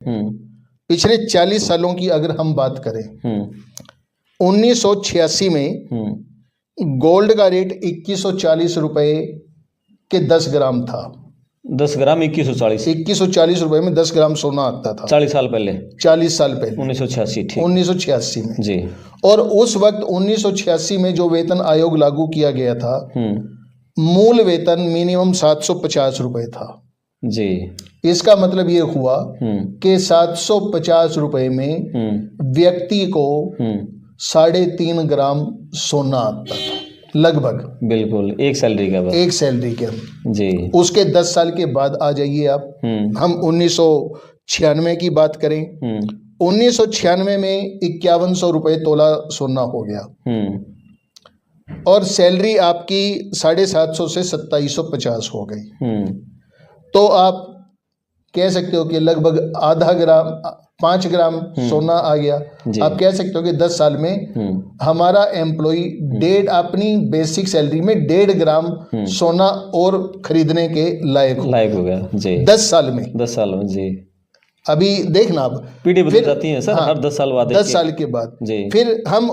पिछले 40 सालों की अगर हम बात करें, 1986 में गोल्ड का रेट 2140 रुपए के 10 ग्राम था। 10 ग्राम 2140 रुपए में 10 ग्राम सोना आता था। 40 साल पहले 1986 ठीक 1986 में जी। और उस वक्त 1986 में जो वेतन आयोग लागू किया गया था, मूल वेतन मिनिमम 750 रुपए था जी। इसका इसका मतलब ये हुआ कि 750 रुपए में व्यक्ति को 3.5 ग्राम सोना आता था लगभग। बिल्कुल एक सैलरी का, एक सैलरी के अंदर जी। उसके 10 साल के बाद आ जाइए आप, हम 1996 की बात करें, 1996 में 5100 रुपए तोला सोना हो गया और सैलरी आपकी 750 से 2750 हो गई। तो आप कह सकते हो कि लगभग आधा ग्राम 5 ग्राम सोना आ गया। आप कह सकते हो कि 10 साल में हमारा एम्प्लॉय अपनी बेसिक सैलरी में 1.5 ग्राम सोना और खरीदने के लायक हो गया जी। 10 साल में जी। अभी देखना आप पीढ़ी बदल जाती है सर। हर 10 साल बाद 10 साल के बाद जी। फिर हम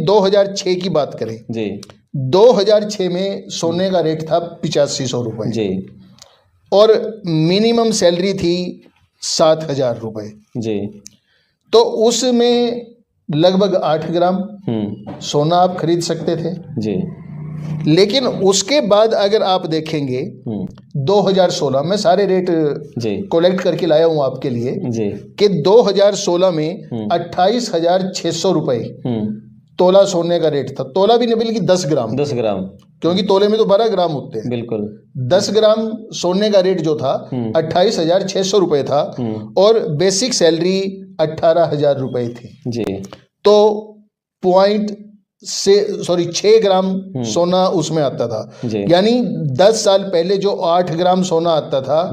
2006 की बात करें जी, 2006 में सोने का रेट था 8500 रुपए जी और मिनिमम सैलरी थी 7000 रुपए जी। तो उसमें लगभग 8 ग्राम सोना आप खरीद सकते थे जी। लेकिन उसके बाद अगर आप देखेंगे 2016 में सारे रेट कलेक्ट करके लाया हूं आपके लिए जी, कि 2016 में 28,600 रुपए तोला सोने का रेट था। तोला भी नहीं बल्कि 10 ग्राम, क्योंकि तोले में तो 12 ग्राम होते हैं। बिल्कुल 10 ग्राम सोने का रेट जो था 28,600 रुपए था और बेसिक सैलरी 18,000 रुपए थी जी। तो 6 ग्राम सोना उसमें आता था। यानी 10 साल पहले जो 8 ग्राम सोना आता था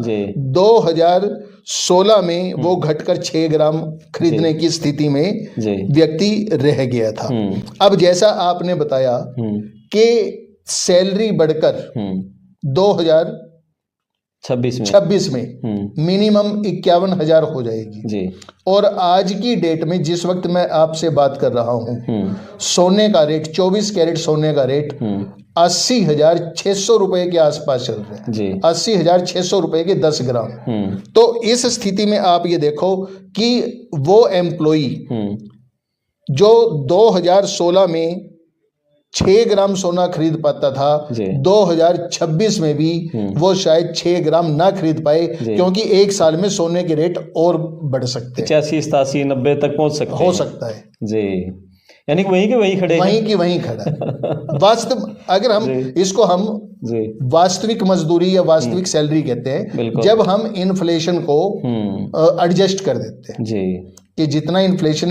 2016 में वो घटकर 6 ग्राम खरीदने की स्थिति में व्यक्ति रह गया था। अब जैसा आपने बताया कि सैलरी बढ़कर 2026 में मिनिमम 51,000 हो जाएगी जी। और आज की डेट में जिस वक्त मैं आपसे बात कर रहा हूं, सोने का रेट 24 कैरेट सोने का रेट 80,600 रुपए के आसपास चल रहा है जी। 80,600 रुपए के 10 ग्राम। तो इस स्थिति में आप ये देखो कि वो एम्प्लॉई जो 2016 में 6 ग्राम सोना खरीद पाता था, 2026 में भी वो शायद 6 ग्राम ना खरीद पाए, क्योंकि एक साल में सोने के रेट और बढ़ सकते हैं, 85, 87, 90 तक पहुंच सकते हो सकता है जी। यानी कि वहीं के वहीं खड़े, वहीं की वहीं खड़ा। वास्तव अगर हम इसको हम वास्तविक मजदूरी या वास्तविक सैलरी कहते हैं, जब हम इन्फ्लेशन को एडजस्ट कर देते हैं जी, कि जितना इन्फ्लेशन